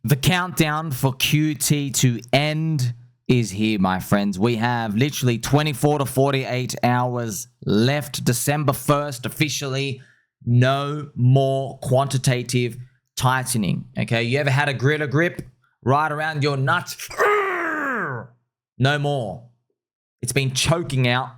The countdown for QT to end is here, my friends. We have literally 24 to 48 hours left. December 1st, officially, no more quantitative tightening. Okay, you ever had a gritter grip right around your nuts? No more. It's been choking out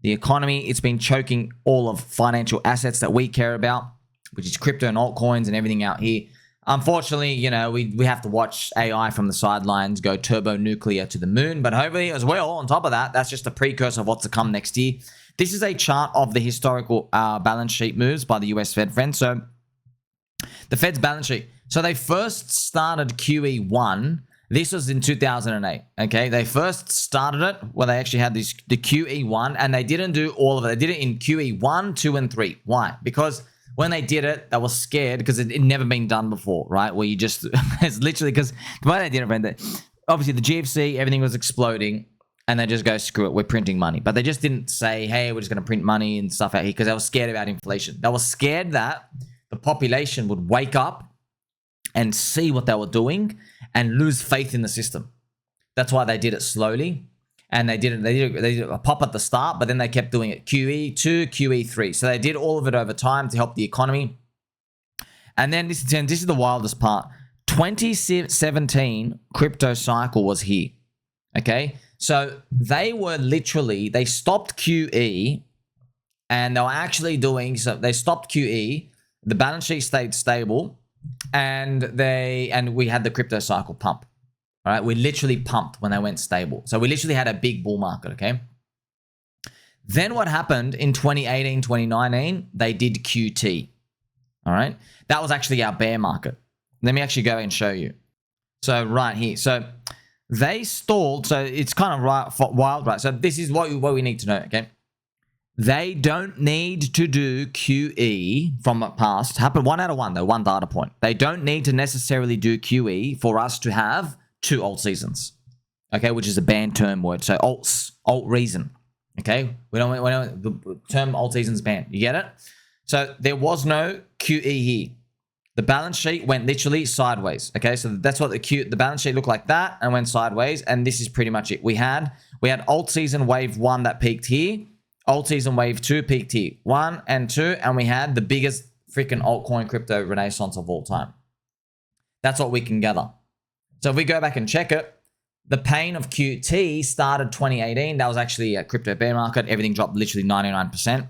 the economy. It's been choking all of financial assets that we care about, which is crypto and altcoins and everything out here. Unfortunately, you know, we have to watch AI from the sidelines go turbo nuclear to the moon. But hopefully as well, on top of that, that's just a precursor of what's to come next year. This is a chart of the historical balance sheet moves by the US Fed, friends. So the Fed's balance sheet. So they first started QE1. This was in 2008, okay? They first started it where they actually had the QE1, and they didn't do all of it. They did it in QE1, 2, and 3. Why? Because when they did it, they were scared because it had never been done before, right? Where you just, it's literally because the way they did it, friend, obviously the GFC, everything was exploding, and they just go, screw it, we're printing money. But they just didn't say, hey, we're just going to print money and stuff out here because they were scared about inflation. They were scared that the population would wake up and see what they were doing and lose faith in the system. That's why they did it slowly. And they did a pop at the start, but then they kept doing it. QE2, QE3. So they did all of it over time to help the economy. And then this is the wildest part. 2017 crypto cycle was here. Okay. So they stopped QE and they were actually doing, so they stopped QE. The balance sheet stayed stable and we had the crypto cycle pump. All right, we literally pumped when they went stable. So we literally had a big bull market, okay? Then what happened in 2018, 2019, they did QT, all right? That was actually our bear market. Let me actually go and show you. So right here. So they stalled. So it's kind of wild, right? So this is what we need to know, okay? They don't need to do QE from the past. Happened 1 out of 1, though, one data point. They don't need to necessarily do QE for us to have 2 alt seasons, okay, which is a banned term word. So alt reason, okay. We don't the term alt seasons banned. You get it? So there was no QE here. The balance sheet went literally sideways. Okay, so that's what the balance sheet looked like that and went sideways. And this is pretty much it. We had alt season wave 1 that peaked here. Alt season wave 2 peaked here. 1 and 2, and we had the biggest freaking altcoin crypto renaissance of all time. That's what we can gather. So if we go back and check it, the pain of QT started 2018. That was actually a crypto bear market. Everything dropped literally 99%.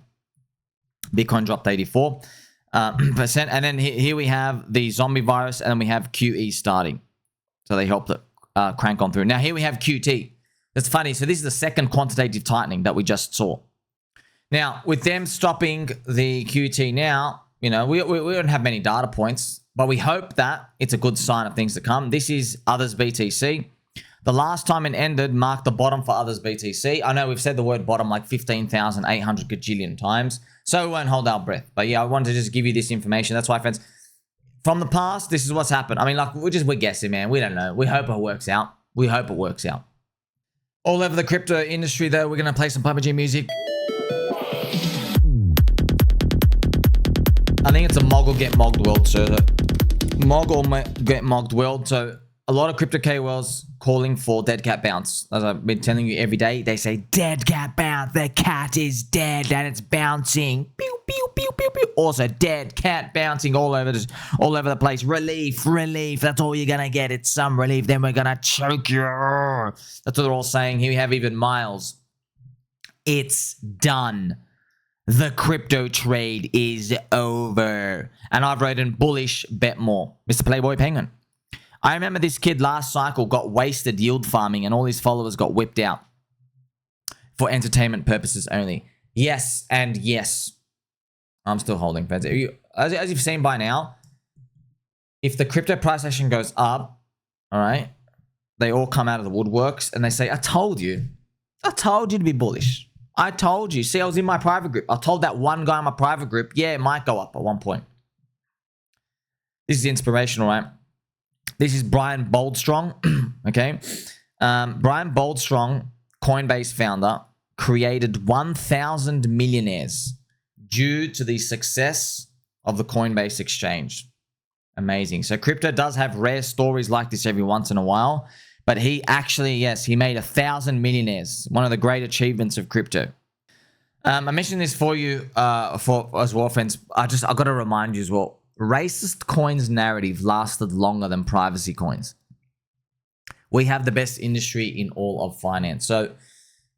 Bitcoin dropped 84%. And then here we have the zombie virus, and then we have QE starting. So they helped it crank on through. Now here we have QT. That's funny. So this is the second quantitative tightening that we just saw. Now with them stopping the QT now, you know, we don't have many data points, but we hope that it's a good sign of things to come. This is Others BTC. The last time it ended marked the bottom for Others BTC. I know we've said the word bottom like 15,800 gajillion times, so we won't hold our breath. But yeah, I wanted to just give you this information. That's why, friends, from the past, this is what's happened. I mean, like, we're guessing, man. We don't know. We hope it works out. We hope it works out. All over the crypto industry, though, we're going to play some PUBG music. I think it's a Moggle get mogged world, so Moggle get mogged world. So a lot of crypto KOLs calling for dead cat bounce. As I've been telling you every day, they say dead cat bounce. The cat is dead and it's bouncing. Pew pew pew pew pew. Also dead cat bouncing all over the place. Relief. That's all you're gonna get. It's some relief. Then we're gonna choke you. That's what they're all saying. Here we have even Miles. It's done. The crypto trade is over. And I've written bullish, bet more. Mr. Playboy Penguin. I remember this kid last cycle got wasted yield farming and all his followers got whipped out for entertainment purposes only. Yes and yes. I'm still holding, friends. As you've seen by now, if the crypto price action goes up, all right, they all come out of the woodworks and they say, I told you to be bullish. I told you. See, I was in my private group. I told that one guy in my private group, yeah, it might go up at one point. This is inspirational, right? This is Brian Boldstrong, okay? Brian Boldstrong, Coinbase founder, created 1,000 millionaires due to the success of the Coinbase exchange. Amazing. So crypto does have rare stories like this every once in a while. But he actually, yes, he made 1,000 millionaires. One of the great achievements of crypto. I mentioned this for you as well, friends. I got to remind you as well. Racist coins narrative lasted longer than privacy coins. We have the best industry in all of finance. So,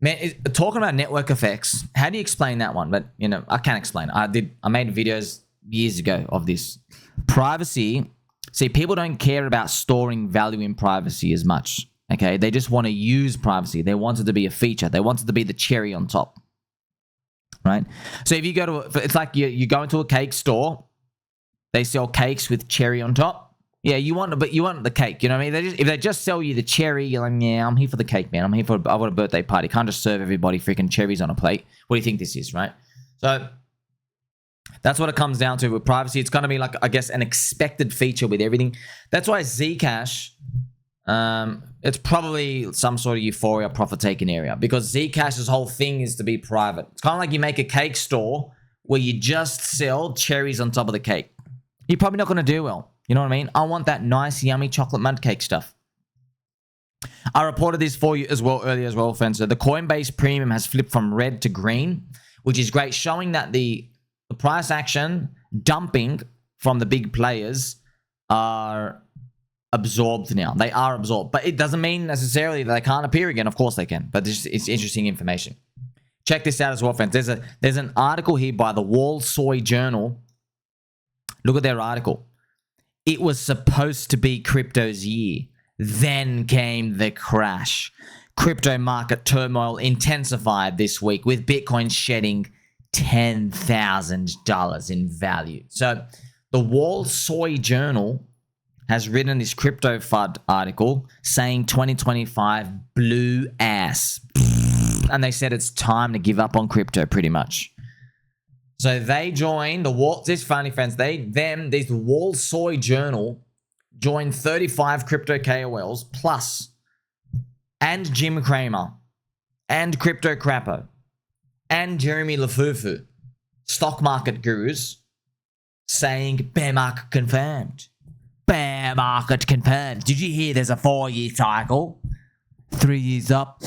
man, talking about network effects, how do you explain that one? But, you know, I can't explain it. I made videos years ago of this. Privacy, see, people don't care about storing value in privacy as much, okay? They just want to use privacy. They want it to be a feature. They want it to be the cherry on top, right? So if you go to, it's like you go into a cake store, they sell cakes with cherry on top. Yeah, you want the cake, you know what I mean? If they just sell you the cherry, you're like, yeah, I'm here for the cake, man. I want a birthday party. Can't just serve everybody freaking cherries on a plate. What do you think this is, right? So that's what it comes down to with privacy. It's going to be like, I guess, an expected feature with everything. That's why Zcash, it's probably some sort of euphoria profit-taking area, because Zcash's whole thing is to be private. It's kind of like you make a cake store where you just sell cherries on top of the cake. You're probably not going to do well. You know what I mean? I want that nice, yummy chocolate mud cake stuff. I reported this for you as well earlier as well, friends. So the Coinbase premium has flipped from red to green, which is great, showing that the price action dumping from the big players are absorbed now. They are absorbed, but it doesn't mean necessarily that they can't appear again. Of course they can, but it's interesting information. Check this out as well, friends. There's an article here by the Wall Soy Journal. Look at their article. It was supposed to be crypto's year. Then came the crash. Crypto market turmoil intensified this week, with Bitcoin shedding $10,000 in value. So the Wall Soy Journal has written this crypto FUD article saying 2025 blew ass. And they said it's time to give up on crypto pretty much. So they joined the Wall, this funny friends, this Wall Soy Journal joined 35 crypto KOLs plus, and Jim Cramer, and Crypto Crappo, and Jeremy Lafufu, stock market gurus, saying bear market confirmed. Bear market confirmed. Did you hear there's a 4-year cycle? 3 years up,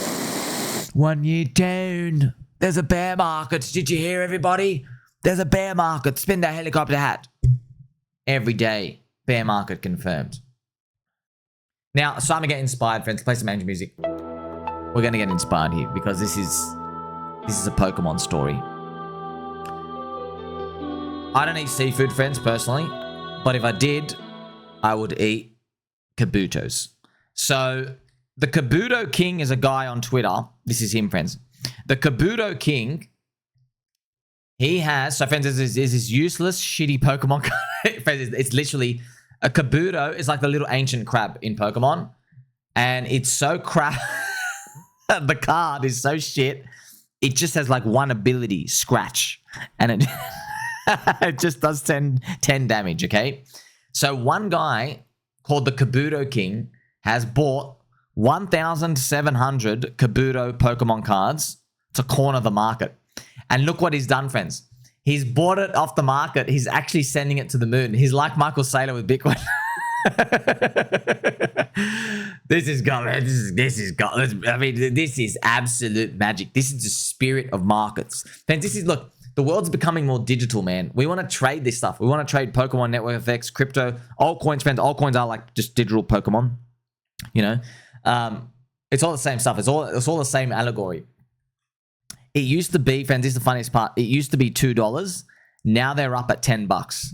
1 year down. There's a bear market. Did you hear, everybody? There's a bear market. Spin that helicopter hat. Every day, bear market confirmed. Now, it's time to get inspired, friends. Play some angel music. We're going to get inspired here because this is a Pokemon story. I don't eat seafood, friends, personally. But if I did, I would eat Kabutos. So, the Kabuto King is a guy on Twitter. This is him, friends. The Kabuto King, he has, so friends, there's this useless, shitty Pokemon card. Friends, it's literally, a Kabuto is like the little ancient crab in Pokemon. And it's so crap. The card is so shit. It just has like one ability, Scratch. And it, it just does 10 damage, okay? So one guy called the Kabuto King has bought 1,700 Kabuto Pokemon cards to corner the market. And look what he's done, friends. He's bought it off the market. He's actually sending it to the moon. He's like Michael Saylor with Bitcoin. This is absolute magic. This is the spirit of markets. Friends, look, the world's becoming more digital, man. We want to trade this stuff. We want to trade Pokemon network effects, crypto, altcoins, friends. Altcoins are like just digital Pokemon, you know? It's all the same stuff. It's all the same allegory. It used to be, friends, this is the funniest part. It used to be $2. Now they're up at $10.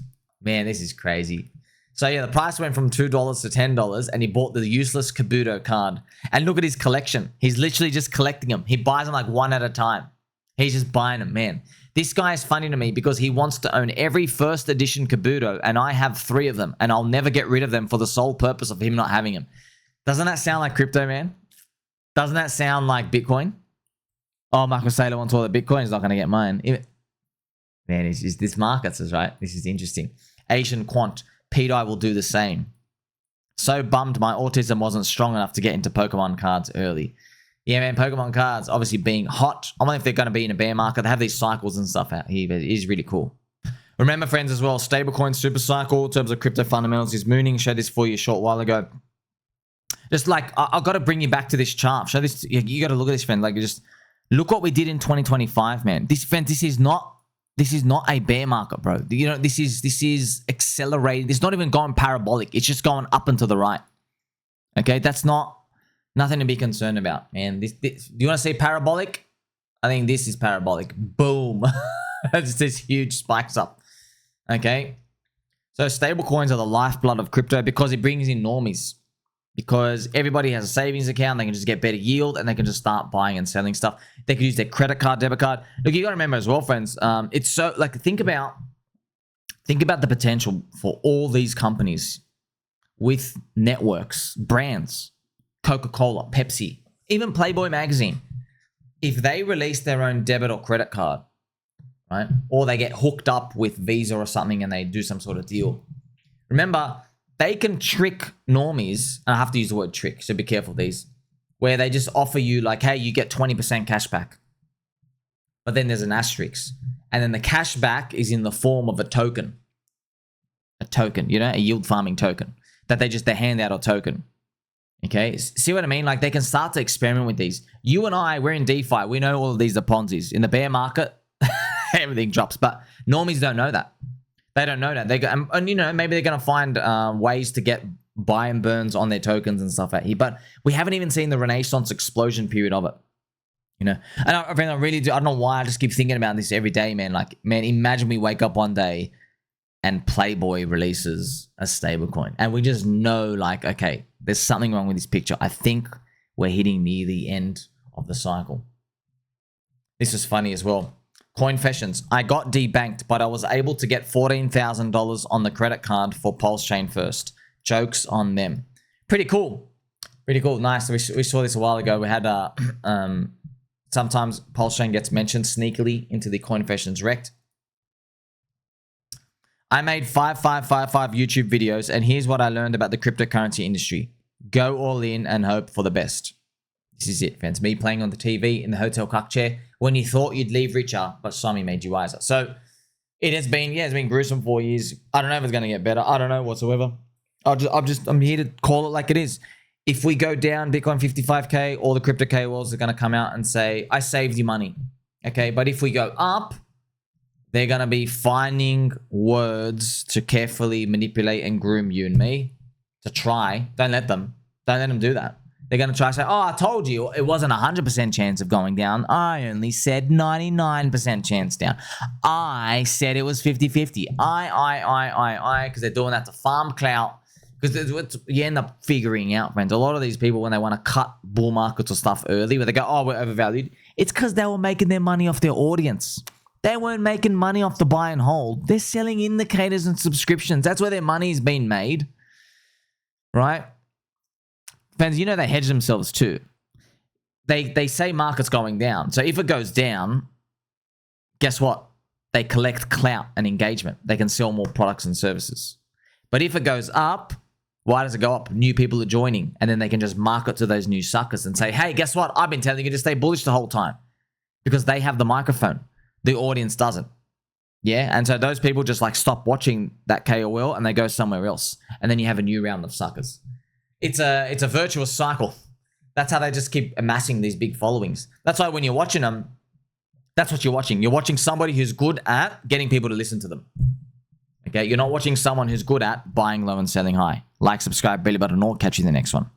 Man, this is crazy. So yeah, the price went from $2 to $10, and he bought the useless Kabuto card. And look at his collection. He's literally just collecting them. He buys them like one at a time. He's just buying them, man. This guy is funny to me because he wants to own every first edition Kabuto, and I have 3 of them, and I'll never get rid of them for the sole purpose of him not having them. Doesn't that sound like crypto, man? Doesn't that sound like Bitcoin? Oh, Michael Saylor wants all the Bitcoin. He's not going to get mine. Man, it's this markets is right. This is interesting. Asian Quant. Pete, I will do the same. So bummed my autism wasn't strong enough to get into Pokemon cards early. Yeah, man, Pokemon cards obviously being hot. I wonder if they're going to be in a bear market. They have these cycles and stuff out here, but it is really cool. Remember, friends, as well, StableCoin SuperCycle in terms of crypto fundamentals is mooning. Showed this for you a short while ago. Just like, I've got to bring you back to this chart. Show this. You got to look at this, friend. Like, just look what we did in 2025, man. This is not a bear market, bro. You know, this is accelerated. It's not even going parabolic. It's just going up and to the right. Okay, that's nothing to be concerned about, man. Do you want to say parabolic? I think this is parabolic. Boom. It's this huge spikes up. Okay. So stable coins are the lifeblood of crypto because it brings in normies. Because everybody has a savings account, they can just get better yield and they can just start buying and selling stuff. They can use their credit card, debit card. Look, you got to remember as well, friends, it's so, like, think about the potential for all these companies with networks, brands, Coca-Cola, Pepsi, even Playboy magazine. If they release their own debit or credit card, right? Or they get hooked up with Visa or something and they do some sort of deal. Remember, they can trick normies. I have to use the word trick, so be careful these. Where they just offer you like, hey, you get 20% cash back. But then there's an asterisk. And then the cash back is in the form of a token. A token, you know, a yield farming token. That they hand out a token. Okay, see what I mean? Like, they can start to experiment with these. You and I, we're in DeFi. We know all of these are Ponzi's. In the bear market, everything drops. But normies don't know that. They don't know that. They go, and you know, maybe they're going to find ways to get buy and burns on their tokens and stuff out here. But we haven't even seen the Renaissance explosion period of it. You know, and I really do. I don't know why. I just keep thinking about this every day, man. Like, man, imagine we wake up one day and Playboy releases a stablecoin, and we just know, like, okay, there's something wrong with this picture. I think we're hitting near the end of the cycle. This is funny as well. Coinfessions. I got debanked, but I was able to get $14,000 on the credit card for PulseChain first. Jokes on them. Pretty cool. Pretty cool. Nice. We saw this a while ago. We had sometimes PulseChain gets mentioned sneakily into the Coinfessions rect. I made 5555 YouTube videos, and here's what I learned about the cryptocurrency industry. Go all in and hope for the best. This is it, friends. Me playing on the TV in the hotel cuck chair when you thought you'd leave richer, but Sami made you wiser. So it has been, it's been gruesome 4 years. I don't know if it's going to get better. I don't know whatsoever. I'm here to call it like it is. If we go down Bitcoin 55K, all the crypto KOLs are going to come out and say, I saved you money. Okay. But if we go up, they're going to be finding words to carefully manipulate and groom you and me to try. Don't let them do that. They're going to try to say, oh, I told you it wasn't 100% chance of going down. I only said 99% chance down. I said it was 50-50. Because they're doing that to farm clout. Because you end up figuring out, friends, a lot of these people, when they want to cut bull markets or stuff early, where they go, oh, we're overvalued, it's because they were making their money off their audience. They weren't making money off the buy and hold. They're selling indicators and subscriptions. That's where their money's been made. Right? Fans, you know they hedge themselves too. They say market's going down. So if it goes down, guess what? They collect clout and engagement. They can sell more products and services. But if it goes up, why does it go up? New people are joining. And then they can just market to those new suckers and say, hey, guess what? I've been telling you to stay bullish the whole time. Because they have the microphone. The audience doesn't. Yeah, and so those people just like stop watching that KOL and they go somewhere else. And then you have a new round of suckers. It's a virtuous cycle. That's how they just keep amassing these big followings. That's why when you're watching them, that's what you're watching. You're watching somebody who's good at getting people to listen to them. Okay, you're not watching someone who's good at buying low and selling high. Like, subscribe, belly button, all. Catch you in the next one.